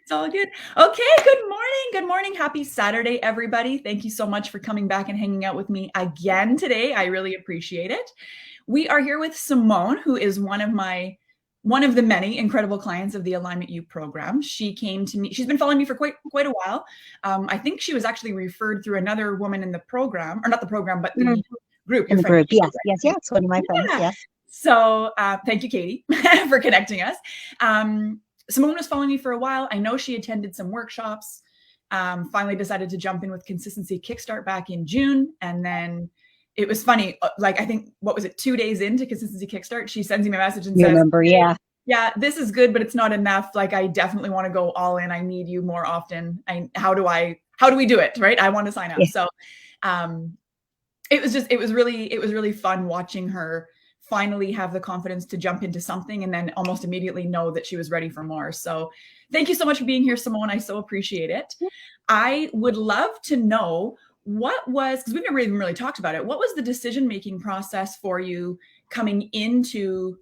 It's all good. Okay, good morning. Good morning. Happy Saturday, everybody. Thank you so much for coming back and hanging out with me again today. I really appreciate it. We are here with Simone, who is one of the many incredible clients of the Alignment U program. She came to me. She's been following me for quite a while. I think she was actually referred through another woman in the program, or not the program, but the group. In Your the friend, group. Katie, Yes, yes, right? yes. One of my friends. Yeah. Yes. So thank you, Katie, for connecting us. Simone was following me for a while. I know she attended some workshops, finally decided to jump in with Consistency Kickstart back in June. And then it was funny, like I think, what was it, 2 days into Consistency Kickstart, she sends me a message and You says, remember? Yeah. yeah, this is good, but it's not enough. Like, I definitely want to go all in. I need you more often. How do we do it? Right. I want to sign up. Yeah. So it was really fun watching her finally have the confidence to jump into something and then almost immediately know that she was ready for more. So thank you so much for being here, Simone. I so appreciate it. I would love to know because we've never even really talked about it. What was the decision-making process for you coming into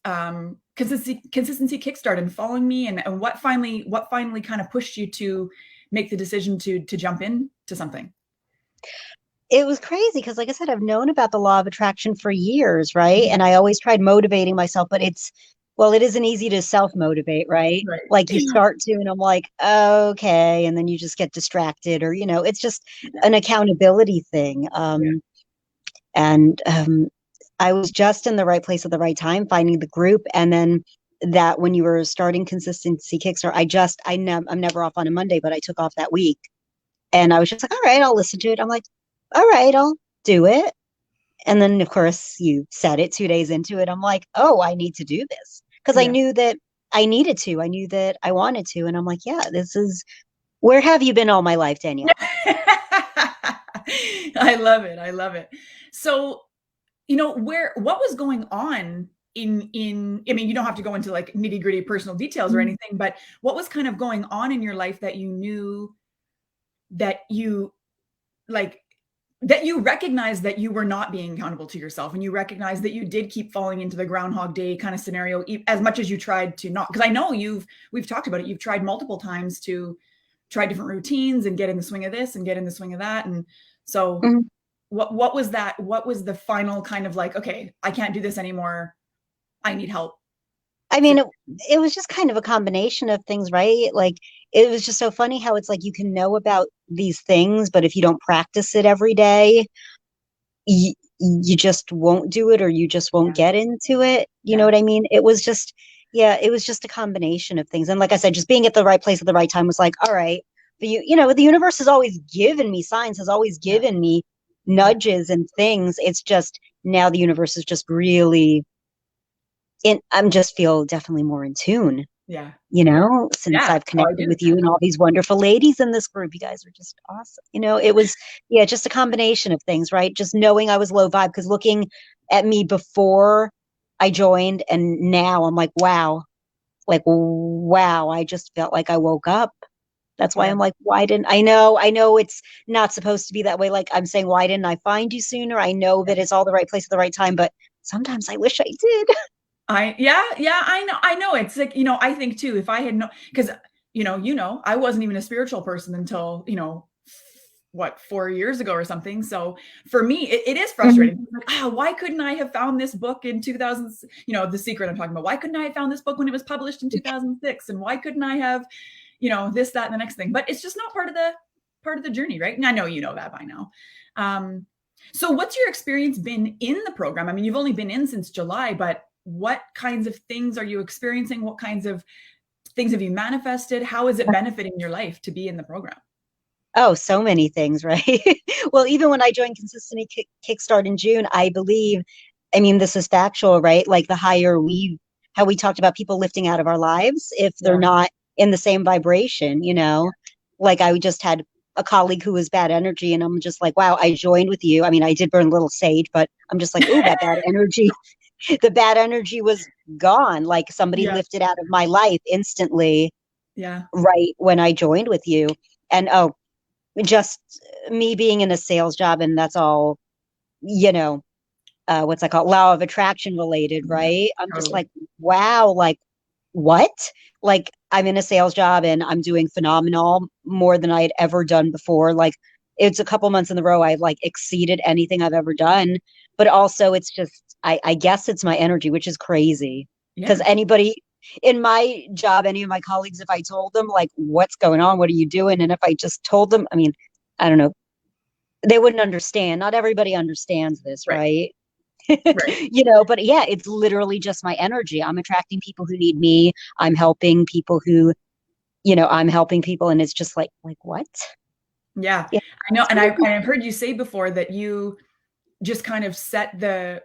Consistency Kickstart and following me, and what finally kind of pushed you to make the decision to jump into something? It was crazy because, like I said, I've known about the law of attraction for years, right? Mhm. And I always tried motivating myself, but it isn't easy to self-motivate, right? Right. Like you start to, and I'm like, okay, and then you just get distracted, or it's just an accountability thing. Yeah. And I was just in the right place at the right time, finding the group, and then that when you were starting Consistency Kickstart, I'm never off on a Monday, but I took off that week. And I was just like, all right, I'll listen to it. I'm like, all right, I'll do it. And then, of course, you said it 2 days into it. I'm like, oh, I need to do this. Because I Yeah. knew that I needed to. I knew that I wanted to. And I'm like, yeah, where have you been all my life, Danielle? I love it. I love it. So, what was going on I mean, you don't have to go into like nitty-gritty personal details or anything, but what was kind of going on in your life that you knew that you like that you recognized that you were not being accountable to yourself, and you recognized that you did keep falling into the Groundhog Day kind of scenario as much as you tried to not? Because I know we've talked about it. You've tried multiple times to try different routines and get in the swing of this and get in the swing of that. And so Mhm. what was that? What was the final kind of like, okay, I can't do this anymore. I need help. I mean, it was just kind of a combination of things, right? Like, it was just so funny how it's like you can know about these things, but if you don't practice it every day, you just won't do it, or you just won't Yeah. get into it. You know Yeah. what I mean? It was just a combination of things. And like I said, just being at the right place at the right time was like, all right, the universe has always given me signs, has always Yeah. given me Yeah. nudges and things. It's just now the universe is just really I'm just feel definitely more in tune, Yeah. since Yeah. I've Oh, I connected do. with you and all these wonderful ladies in this group. You guys are just awesome. It was, yeah, just a combination of things, right? Just knowing I was low vibe, because looking at me before I joined and now I'm like, wow, I just felt like I woke up. That's why Yeah. I'm like, why didn't I know it's not supposed to be that way. Like I'm saying, why didn't I find you sooner? I know Yeah. that it's all the right place at the right time, but sometimes I wish I did. Yeah, I know. It's like, I think too, if I had no, because I wasn't even a spiritual person until, what, 4 years ago or something. So for me, it is Mhm. frustrating. Like, why couldn't I have found this book in 2000? The secret I'm talking about. Why couldn't I have found this book when it was published in 2006? And why couldn't I have, this, that, and the next thing? But it's just not part of the journey, right? And I know you know that by now. Um, so what's your experience been in the program? I mean, you've only been in since July, but what kinds of things are you experiencing? What kinds of things have you manifested? How is it benefiting your life to be in the program? Oh, so many things, right? Well, even when I joined Kickstart in June, I mean, this is factual, right? Like how we talked about people lifting out of our lives if they're Yeah. not in the same vibration, Like I just had a colleague who was bad energy, and I'm just like, wow, I joined with you. I mean, I did burn a little sage, but I'm just like, oh, that bad energy, the bad energy was gone. Like somebody Yeah. lifted out of my life instantly, Yeah. right when I joined with you. And oh, just me being in a sales job, and that's all, you know what's that called, law of attraction related, Yeah. right? I'm just Totally. like, wow, like what? Like, I'm in a sales job and I'm doing phenomenal, more than I had ever done before. Like, it's a couple months in a row I've like exceeded anything I've ever done. But also, it's just, I guess it's my energy, which is crazy. Because Yeah. anybody in my job, any of my colleagues, if I told them, like, what's going on, what are you doing? And if I just told them, I mean, I don't know, they wouldn't understand. Not everybody understands this, Right. right? Right. But yeah, it's literally just my energy. I'm attracting people who need me. I'm helping people who, I'm helping people, and it's just like what? Yeah. Yeah, I know. it's And crazy. I've heard you say before that you just kind of set the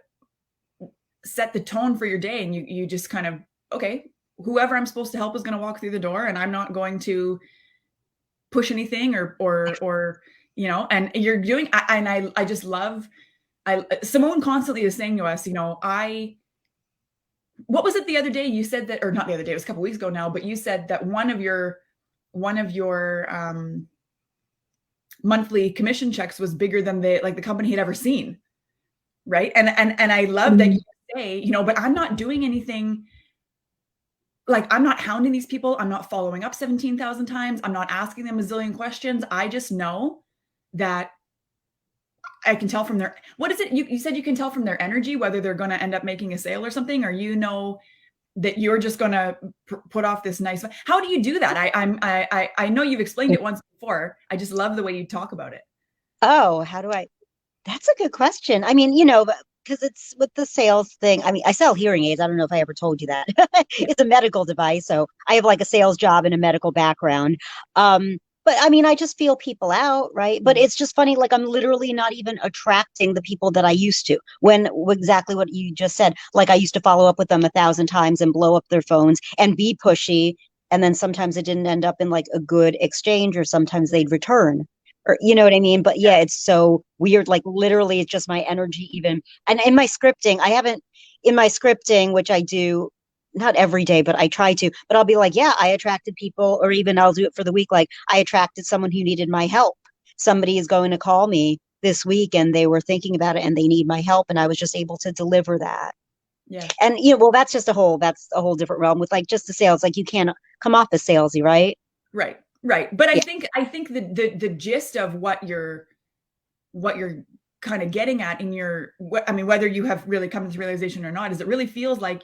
tone for your day, and you just kind of, okay, whoever I'm supposed to help is going to walk through the door, and I'm not going to push anything or and you're doing I just love I Simone constantly is saying to us, I what was it the other day you said that, or not the other day, it was a couple weeks ago now, but you said that one of your monthly commission checks was bigger than the company had ever seen, right? And I love that Mhm. you say, but I'm not doing anything. Like, I'm not hounding these people. I'm not following up 17,000 times. I'm not asking them a zillion questions. I just know that I can tell from their, what is it? You said you can tell from their energy whether they're going to end up making a sale or something, or that you're just going to put off this nice. How do you do that? I know you've explained it once before. I just love the way you talk about it. Oh, how do I? That's a good question. I mean, because it's with the sales thing. I mean, I sell hearing aids. I don't know if I ever told you that. Yeah. It's a medical device, so I have like a sales job and a medical background. But I mean, I just feel people out, right? But Mhm. it's just funny, like I'm literally not even attracting the people that I used to. When exactly what you just said, like I used to follow up with them 1,000 times and blow up their phones and be pushy, and then sometimes it didn't end up in like a good exchange, or sometimes they'd return, or you know what I mean? But yeah, it's so weird. Like literally, it's just my energy. Even and in my scripting, I haven't in my scripting, which I do not every day, but I try to. But I'll be like, yeah, I attracted people, or even I'll do it for the week. Like I attracted someone who needed my help. Somebody is going to call me this week, and they were thinking about it, and they need my help, and I was just able to deliver that. Yeah. And well, that's a whole different realm with like just the sales. Like you can't come off as salesy, right? Right. Right. But I Yeah. think the gist of what you're kind of getting at in I mean, whether you have really come to this realization or not, is it really feels like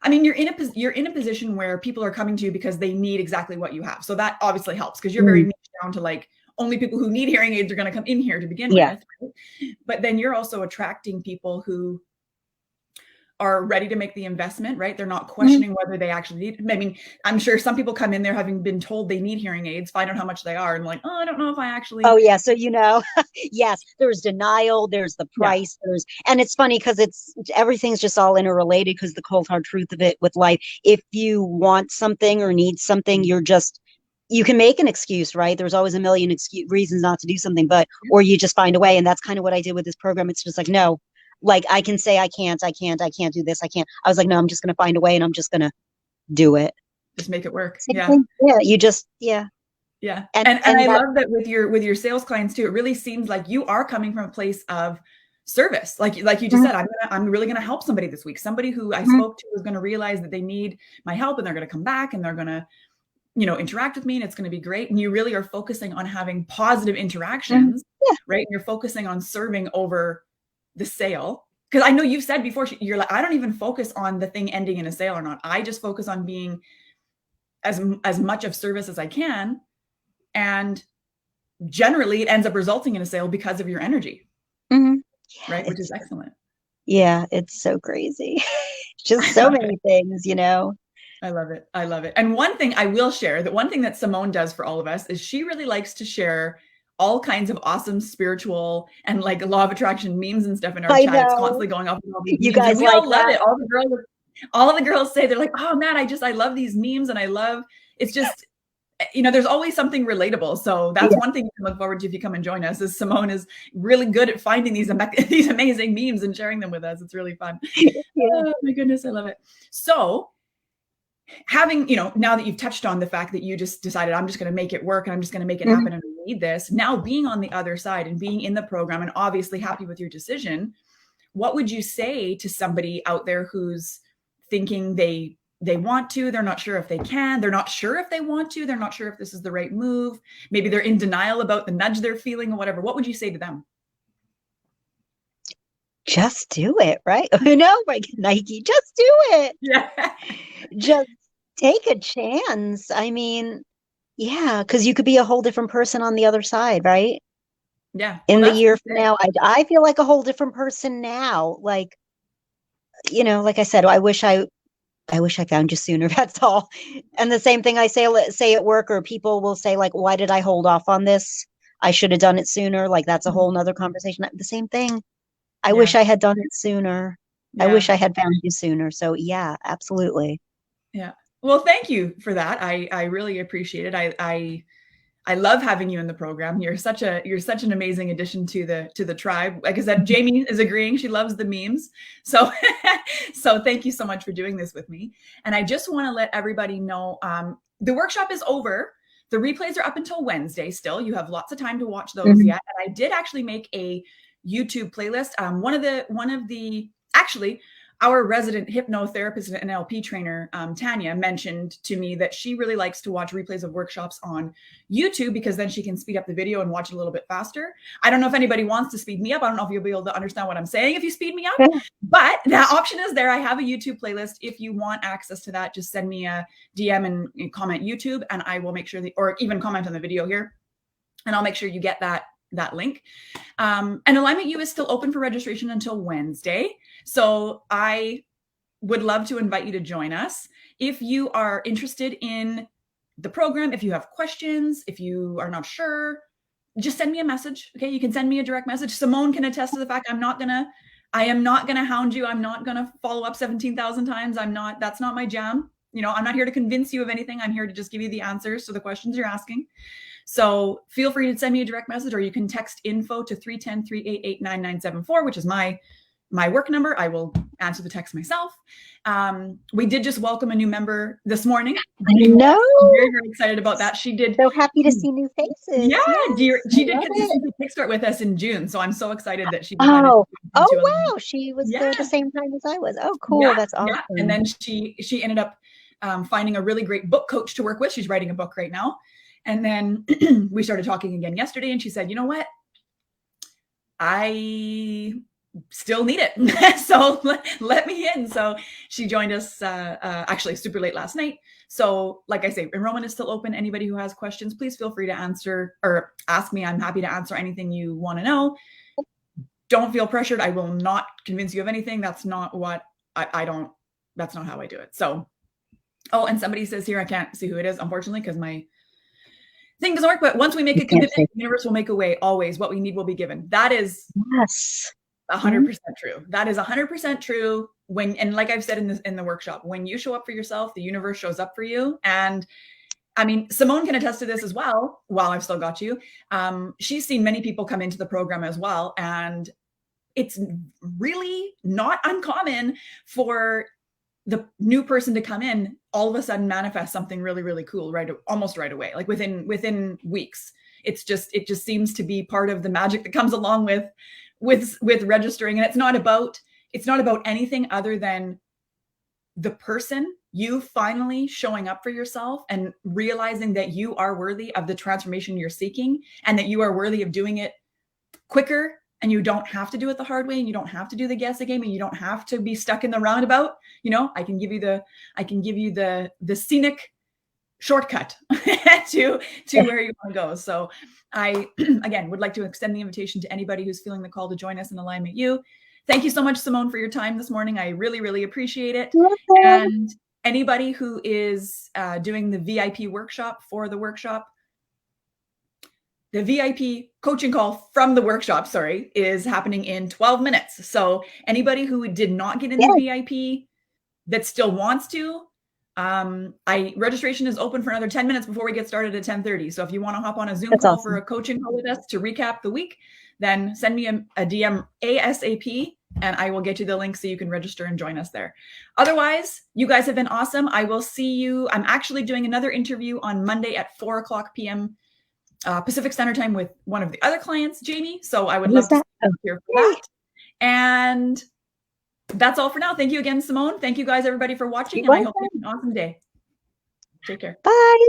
I mean, you're in a position where people are coming to you because they need exactly what you have. So that obviously helps because you're very Mm, niche down to like only people who need hearing aids are going to come in here to begin yeah. with. Right? But then you're also attracting people who are ready to make the investment, right? They're not Mhm. questioning whether they actually need. I mean, I'm sure some people come in there having been told they need hearing aids, find out how much they are, and like, oh, I don't know if I Oh actually. yeah, so yes, there's denial, there's the Yeah. price, and it's funny because everything's just all interrelated because the cold hard truth of it with life, if you want something or need something, you can make an excuse, right? There's always a million reasons not to do something, but or you just find a way, and that's kind of what I did with this program. It's just like no, like I can say I can't do this, I can't. I was like, no, I'm just gonna find a way, and I'm just gonna do it. Just make it work. Same Yeah. thing. Yeah, you just yeah, Yeah. and And and I that love that with your sales clients too. It really seems like you are coming from a place of service. Like you just Mhm, said, I'm really going to help somebody this week. Somebody who I mhm, spoke to is going to realize that they need my help, and they're going to come back, and they're going to, interact with me, and it's going to be great. And you really are focusing on having positive mhm. interactions, Yeah. right? And you're focusing on serving over the sale. Because I know you've said before, you're like, I don't even focus on the thing ending in a sale or not. I just focus on being as much of service as I can. And generally it ends up resulting in a sale because of your energy, Mhm. right? Yeah, Which is excellent. yeah, it's so crazy. Just I so love it. many things. I love it. I love it. And one thing I will share, that one thing that Simone does for all of us is she really likes to share all kinds of awesome spiritual and like law of attraction memes and stuff in our I chat. It's know. constantly going off with all these You memes, and guys we like all love that? it. All the girls say they're like, "Oh man, I love these memes, and I love it's just there's always something relatable." So that's Yeah. one thing you can look forward to if you come and join us. Is Simone is really good at finding these amazing memes and sharing them with us. It's really fun. Yeah. Oh my goodness, I love it. So having, now that you've touched on the fact that you just decided, I'm just going to make it work and I'm just going to make it Mhm. happen and I need this, now being on the other side and being in the program and obviously happy with your decision, what would you say to somebody out there who's thinking they they want to, they're not sure if they can, they're not sure if they want to, they're not sure if this is the right move. Maybe they're in denial about the nudge they're feeling or whatever. What would you say to them? Just do it, right? Like Nike, just do it. Yeah. Just take a chance. I mean, yeah, because you could be a whole different person on the other side, right? Yeah. Well, In the that's year from it. now, I feel like a whole different person now. Like, like I said, I wish I found you sooner. That's all. And the same thing I say at work, or people will say, like, why did I hold off on this? I should have done it sooner. Like, that's a whole nother conversation. The same thing. I Yeah. wish I had done it sooner. I Yeah. wish I had found you sooner. So yeah, absolutely. Yeah. Well, thank you for that. I really appreciate it. I love having you in the program. You're such an amazing addition to the tribe. Like I said, Jamie is agreeing. She loves the memes. So so thank you so much for doing this with me. And I just want to let everybody know the workshop is over. The replays are up until Wednesday still. You have lots of time to watch those Mhm. yet. And I did actually make a YouTube playlist. One of the actually our resident hypnotherapist and NLP trainer, Tanya, mentioned to me that she really likes to watch replays of workshops on YouTube because then she can speed up the video and watch it a little bit faster. I don't know if anybody wants to speed me up. I don't know if you'll be able to understand what I'm saying if you speed me up, but that option is there. I have a YouTube playlist. If you want access to that, just send me a DM and comment YouTube, and I will make sure or even comment on the video here, and I'll make sure you get that link. And Alignment U is still open for registration until Wednesday. So I would love to invite you to join us. If you are interested in the program, if you have questions, if you are not sure, just send me a message. Okay. You can send me a direct message. Simone can attest to the fact I am not going to hound you. I'm not going to follow up 17,000 times. That's not my jam. I'm not here to convince you of anything. I'm here to just give you the answers to the questions you're asking. So feel free to send me a direct message, or you can text info to 310-388-9974, which is my work number. I will answer the text myself. We did just welcome a new member this morning. I know. I'm very, very excited about that. She did. So happy to see new faces. Yeah, Yes, she I did love it. Consistency Kickstart with us in June. So I'm so excited that she decided Oh, to wow. She was yeah, there the same time as I was. Oh, cool. yeah, That's yeah. And awesome. then she ended up finding a really great book coach to work with. She's writing a book right now. And then we started talking again yesterday, and she said, you know what? I still need it. So let me in. So she joined us actually super late last night. So like I say, enrollment is still open. Anybody who has questions, please feel free to answer or ask me. I'm happy to answer anything you want to know. Don't feel pressured. I will not convince you of anything. That's not what that's not how I do it. So, oh, and somebody says here, I can't see who it is, unfortunately, because my thing doesn't work. But once we make a commitment, the universe will make a way. Always, what we need will be given. That is Yes. 100% true. That is 100% true. And like I've said in the workshop, when you show up for yourself, the universe shows up for you. And I mean, Simone can attest to this as well. While I've still got you, she's seen many people come into the program as well, and it's really not uncommon for the new person to come in, all of a sudden manifest something really, really cool, almost right away, like within weeks. It just seems to be part of the magic that comes along with registering. And it's not about anything other than the person, you finally showing up for yourself and realizing that you are worthy of the transformation you're seeking, and that you are worthy of doing it quicker, and you don't have to do it the hard way, and you don't have to do the guessing game, and you don't have to be stuck in the roundabout. I can give you the scenic shortcut to where you want to go. So I again would like to extend the invitation to anybody who's feeling the call to join us in Alignment U. Thank you so much, Simone, for your time this morning. I really, really appreciate it. And anybody who is doing the VIP workshop for the workshop, the VIP coaching call from the workshop, is happening in 12 minutes. So anybody who did not get in the VIP that still wants to, registration is open for another 10 minutes before we get started at 10:30. So if you want to hop on a Zoom call for a coaching call with us to recap the week, then send me a DM ASAP, and I will get you the link so you can register and join us there. Otherwise, you guys have been awesome. I will see you. I'm actually doing another interview on Monday at 4:00 p.m. Pacific Standard Time with one of the other clients, Jamie. So I would love to see you here for that. And That's all for now. Thank you again, Simone. Thank you guys, everybody, for watching, You're and I hope you welcome. have an awesome day. Take care. Bye.